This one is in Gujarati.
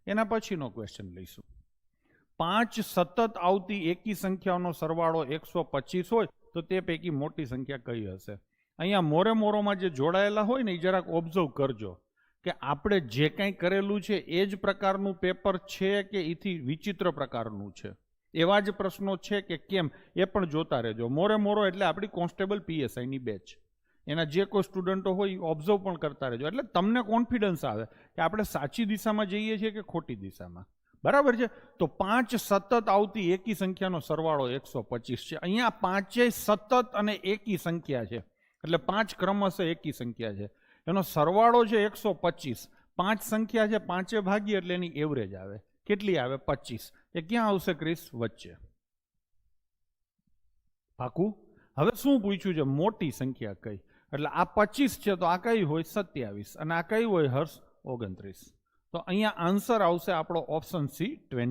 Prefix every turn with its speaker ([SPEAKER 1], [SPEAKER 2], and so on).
[SPEAKER 1] એના પછીનો ક્વેશ્ચન લઈશું. 5 સતત આવતી એકી સંખ્યાઓનો સરવાળો 125 હોય તો તે પૈકી મોટી સંખ્યા કઈ હશે? અહીંયા મોરે મોરોમાં જે જોડાયેલા હોય ને એ જરાક ઓબ્ઝર્વ કરજો કે આપણે જે કંઈ કરેલું છે એ જ પ્રકારનું પેપર છે કે એથી વિચિત્ર પ્રકારનું છે. એવા જ પ્રશ્નો છે કે કેમ એ પણ જોતા રહેજો. મોરે મોરો એટલે આપણી કોન્સ્ટેબલ પીએસઆઈની બેચ. એના જે કોઈ સ્ટુડન્ટો હોય એ ઓબ્ઝર્વ પણ કરતા રહેજો, એટલે તમને કોન્ફિડન્સ આવે કે આપણે સાચી દિશામાં જઈએ છીએ કે ખોટી દિશામાં. બરાબર છે? તો 5 સતત આવતી એકી સંખ્યાનો સરવાળો 125 છે. અહીંયા પાંચેય સતત અને એકી સંખ્યા છે, એટલે 5 ક્રમશઃ એકી સંખ્યા છે. એનો સરવાળો છે 125. 5 સંખ્યા છે, 5 ભાગીએ એટલે એની એવરેજ આવે. કેટલી આવે? 25. એ ક્યાં આવશે ક્રિસ? વચ્ચે. પાકું? હવે શું પૂછ્યું છે? મોટી સંખ્યા કઈ? એટલે આ 25 છે તો આ કઈ હોય? 27. અને આ કઈ હોય હર્ષ? 29. તો અહીંયા આન્સર આવશે આપણો ઓપ્શન સી 20.